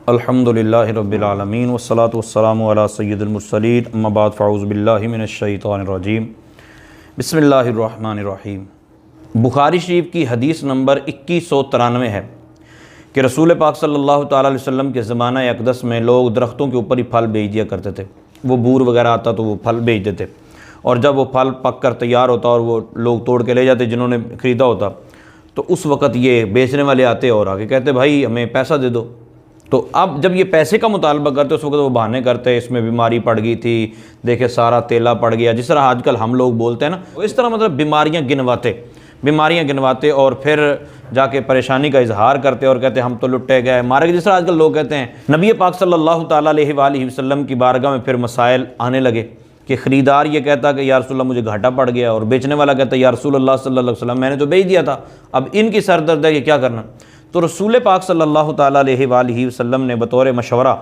الحمدللہ رب العالمین والصلاة والسلام علی سید المرسلین اما بعد فاعوذ باللہ من الشیطان الرجیم بسم اللہ الرحمن الرحیم۔ بخاری شریف کی حدیث نمبر 2193 ہے کہ رسول پاک صلی اللہ تعالیٰ علیہ وسلم کے زمانہ اقدس میں لوگ درختوں کے اوپر ہی پھل بیچ دیا کرتے تھے۔ وہ بور وغیرہ آتا تو وہ پھل بیچ دیتے، اور جب وہ پھل پک کر تیار ہوتا اور وہ لوگ توڑ کے لے جاتے جنہوں نے خریدا ہوتا، تو اس وقت یہ بیچنے والے آتے اور آگے کہتے بھائی ہمیں پیسہ دے دو۔ تو اب جب یہ پیسے کا مطالبہ کرتے اس وقت وہ بہانے کرتے اس میں بیماری پڑ گئی تھی، دیکھے سارا تیلا پڑ گیا، جس طرح آج کل ہم لوگ بولتے ہیں نا، اس طرح مطلب بیماریاں گنواتے اور پھر جا کے پریشانی کا اظہار کرتے اور کہتے ہم تو لٹے گئے مارے گئے، جس طرح آج کل لوگ کہتے ہیں۔ نبی پاک صلی اللہ تعالیٰ علیہ وآلہ وسلم کی بارگاہ میں پھر مسائل آنے لگے کہ خریدار یہ کہتا کہ یا رسول اللہ مجھے گھاٹا پڑ گیا، اور بیچنے والا کہتا یا رسول اللہ صلی اللہ علیہ وسلم میں نے تو بیچ دیا تھا، اب ان کی سر درد ہے کہ کیا کرنا۔ تو رسول پاک صلی اللہ تعالیٰ علیہ وآلہ وسلم نے بطور مشورہ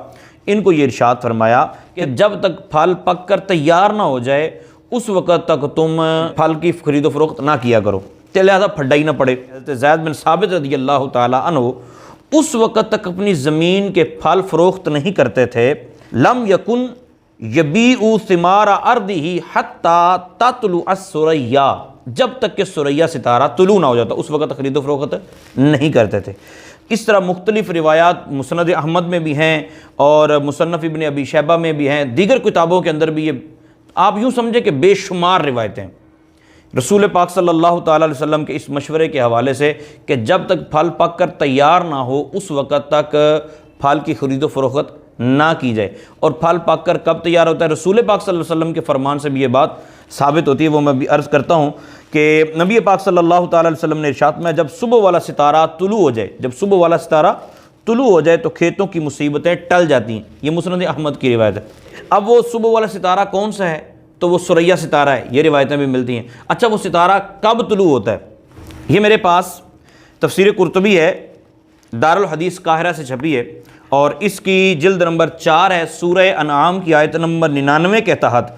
ان کو یہ ارشاد فرمایا کہ جب تک پھل پک کر تیار نہ ہو جائے اس وقت تک تم پھل کی خرید و فروخت نہ کیا کرو، لہذا پھڈا ہی نہ پڑے۔ حضرت زید بن ثابت رضی اللہ تعالیٰ عنہ اس وقت تک اپنی زمین کے پھل فروخت نہیں کرتے تھے، لم یکن یبیع ثمار ارضہ حتی تطلع الثریا، جب تک کہ ثریا ستارہ طلوع نہ ہو جاتا اس وقت خرید و فروخت نہیں کرتے تھے۔ اس طرح مختلف روایات مسند احمد میں بھی ہیں اور مصنف ابن ابی شیبہ میں بھی ہیں، دیگر کتابوں کے اندر بھی یہ آپ یوں سمجھے کہ بے شمار روایتیں رسول پاک صلی اللہ تعالیٰ علیہ وسلم کے اس مشورے کے حوالے سے کہ جب تک پھل پک کر تیار نہ ہو اس وقت تک پھل کی خرید و فروخت نہ کی جائے۔ اور پھل پک کر کب تیار ہوتا ہے؟ رسول پاک صلی اللہ علیہ وسلم کے فرمان سے بھی یہ بات ثابت ہوتی ہے، وہ میں بھی عرض کرتا ہوں کہ نبی پاک صلی اللہ تعالیٰ علیہ وسلم نے ارشاد میں جب صبح والا ستارہ طلوع ہو جائے تو کھیتوں کی مصیبتیں ٹل جاتی ہیں۔ یہ مسند احمد کی روایت ہے۔ اب وہ صبح والا ستارہ کون سا ہے؟ تو وہ ثریا ستارہ ہے، یہ روایتیں بھی ملتی ہیں۔ اچھا وہ ستارہ کب طلوع ہوتا ہے؟ یہ میرے پاس تفسیر قرطبی ہے، دارالحدیث قاہرہ سے چھپی ہے، اور اس کی جلد نمبر 4 ہے، سورہ انعام کی آیت نمبر 99 کے تحت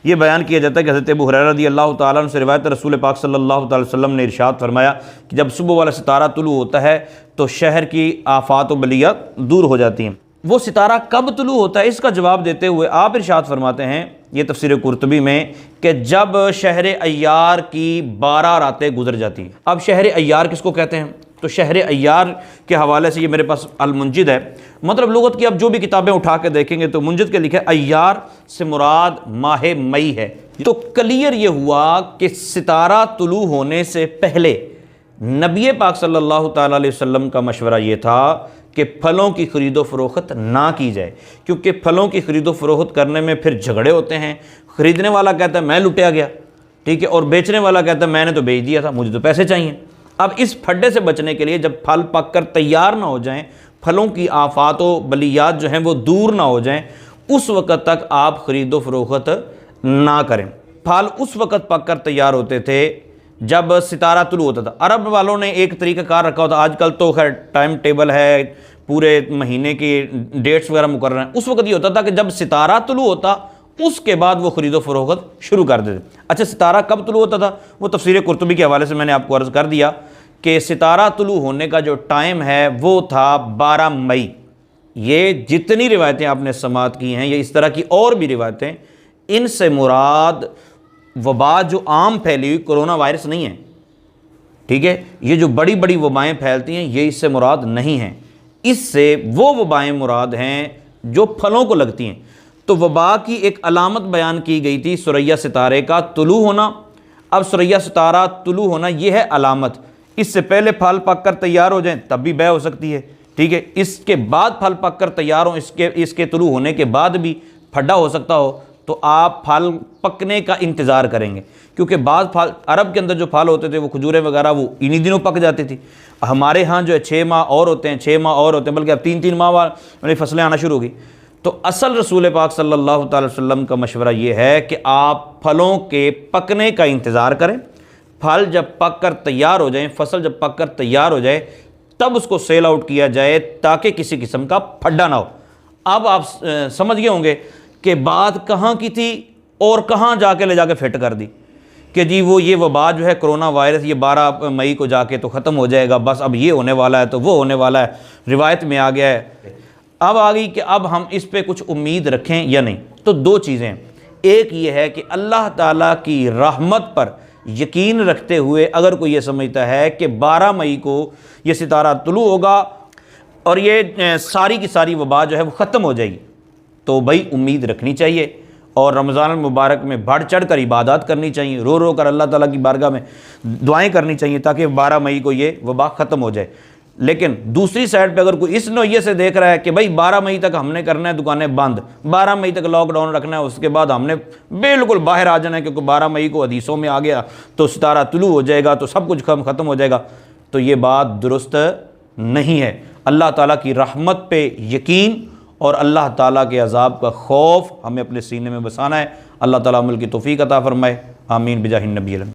یہ بیان کیا جاتا ہے کہ حضرت ابو ہریرہ رضی اللہ تعالیٰ عنہ سے روایت ہے، رسول پاک صلی اللہ تعالیٰ علیہ وسلم نے ارشاد فرمایا کہ جب صبح والا ستارہ طلوع ہوتا ہے تو شہر کی آفات و بلیات دور ہو جاتی ہیں۔ وہ ستارہ کب طلوع ہوتا ہے؟ اس کا جواب دیتے ہوئے آپ ارشاد فرماتے ہیں، یہ تفسیر قرطبی میں، کہ جب شہر ایار کی 12 راتیں گزر جاتی ہیں۔ اب شہر ایار کس کو کہتے ہیں؟ تو شہر ایار کے حوالے سے یہ میرے پاس المنجد ہے، مطلب لغت کی اب جو بھی کتابیں اٹھا کے دیکھیں گے تو منجد کے لکھا ہے ایار سے مراد ماہ مئی ہے۔ تو کلیئر یہ ہوا کہ ستارہ طلوع ہونے سے پہلے نبی پاک صلی اللہ تعالیٰ علیہ وسلم کا مشورہ یہ تھا کہ پھلوں کی خرید و فروخت نہ کی جائے، کیونکہ پھلوں کی خرید و فروخت کرنے میں پھر جھگڑے ہوتے ہیں۔ خریدنے والا کہتا ہے میں لٹیا گیا، ٹھیک ہے، اور بیچنے والا کہتا ہے میں نے تو بیچ دیا تھا، مجھے تو پیسے چاہیے۔ اب اس پھڈے سے بچنے کے لیے جب پھل پک کر تیار نہ ہو جائیں، پھلوں کی آفات و بلیات جو ہیں وہ دور نہ ہو جائیں، اس وقت تک آپ خرید و فروخت نہ کریں۔ پھل اس وقت پک کر تیار ہوتے تھے جب ستارہ طلوع ہوتا تھا۔ عرب والوں نے ایک طریقہ کار رکھا ہوتا، آج کل تو خیر ٹائم ٹیبل ہے، پورے مہینے کی ڈیٹس وغیرہ مقرر ہیں۔ اس وقت یہ ہوتا تھا کہ جب ستارہ طلوع ہوتا اس کے بعد وہ خرید و فروخت شروع کر دیتے۔ اچھا ستارہ کب طلوع ہوتا تھا؟ وہ تفسیر قرطبی کے حوالے سے میں نے آپ کو عرض کر دیا کہ ستارہ طلوع ہونے کا جو ٹائم ہے وہ تھا 12 مئی۔ یہ جتنی روایتیں آپ نے سماعت کی ہیں، یہ اس طرح کی اور بھی روایتیں، ان سے مراد وبا جو عام پھیلی ہوئی کرونا وائرس نہیں ہے، ٹھیک ہے، یہ جو بڑی بڑی وبائیں پھیلتی ہیں یہ اس سے مراد نہیں ہیں، اس سے وہ وبائیں مراد ہیں جو پھلوں کو لگتی ہیں۔ تو وبا کی ایک علامت بیان کی گئی تھی ثریا ستارے کا طلوع ہونا۔ اب ثریا ستارہ طلوع ہونا یہ ہے علامت، اس سے پہلے پھل پک کر تیار ہو جائیں تب بھی بیع ہو سکتی ہے، ٹھیک ہے، اس کے بعد پھل پک کر تیار ہوں، اس کے طلوع ہونے کے بعد بھی پھڈا ہو سکتا ہو، تو آپ پھل پکنے کا انتظار کریں گے، کیونکہ بعض پھل عرب کے اندر جو پھل ہوتے تھے وہ کھجوریں وغیرہ وہ انہی دنوں پک جاتی تھی۔ ہمارے ہاں جو ہے 6 ماہ اور ہوتے ہیں، 6 ماہ اور ہوتے ہیں، بلکہ اب 3 ماہ والی فصلیں آنا شروع ہو گئی۔ تو اصل رسول پاک صلی اللہ تعالی وسلم کا مشورہ یہ ہے کہ آپ پھلوں کے پکنے کا انتظار کریں، پھل جب پک کر تیار ہو جائیں، فصل جب پک کر تیار ہو جائے تب اس کو سیل آؤٹ کیا جائے تاکہ کسی قسم کا پھڈا نہ ہو۔ اب آپ سمجھ گئے ہوں گے کہ بات کہاں کی تھی اور کہاں جا کے لے جا کے فٹ کر دی کہ جی وہ یہ وبا جو ہے کرونا وائرس یہ 12 مئی کو جا کے تو ختم ہو جائے گا، بس اب یہ ہونے والا ہے تو وہ ہونے والا ہے، روایت میں آ گیا ہے۔ اب آ گئی کہ اب ہم اس پہ کچھ امید رکھیں یا نہیں. تو دو چیزیں، ایک یہ ہے کہ اللہ تعالیٰ کی رحمت پر یقین رکھتے ہوئے اگر کوئی یہ سمجھتا ہے کہ 12 مئی کو یہ ستارہ طلوع ہوگا اور یہ ساری کی ساری وبا جو ہے وہ ختم ہو جائے گی، تو بھائی امید رکھنی چاہیے اور رمضان المبارک میں بڑھ چڑھ کر عبادات کرنی چاہیے، رو رو کر اللہ تعالیٰ کی بارگاہ میں دعائیں کرنی چاہیے تاکہ 12 مئی کو یہ وبا ختم ہو جائے. لیکن دوسری سائڈ پہ اگر کوئی اس نوعیت سے دیکھ رہا ہے کہ بھائی 12 مئی تک ہم نے کرنا ہے دکانیں بند، 12 مئی تک لاک ڈاؤن رکھنا ہے، اس کے بعد ہم نے بالکل باہر آ جانا ہے کیونکہ 12 مئی کو حدیثوں میں آ گیا تو ستارہ طلوع ہو جائے گا تو سب کچھ ختم ہو جائے گا، تو یہ بات درست نہیں ہے. اللہ تعالیٰ کی رحمت پہ یقین اور اللہ تعالیٰ کے عذاب کا خوف ہمیں اپنے سینے میں بسانا ہے. اللہ تعالیٰ عمل کی توفیق عطا فرمائے. آمین بجاہ النبی.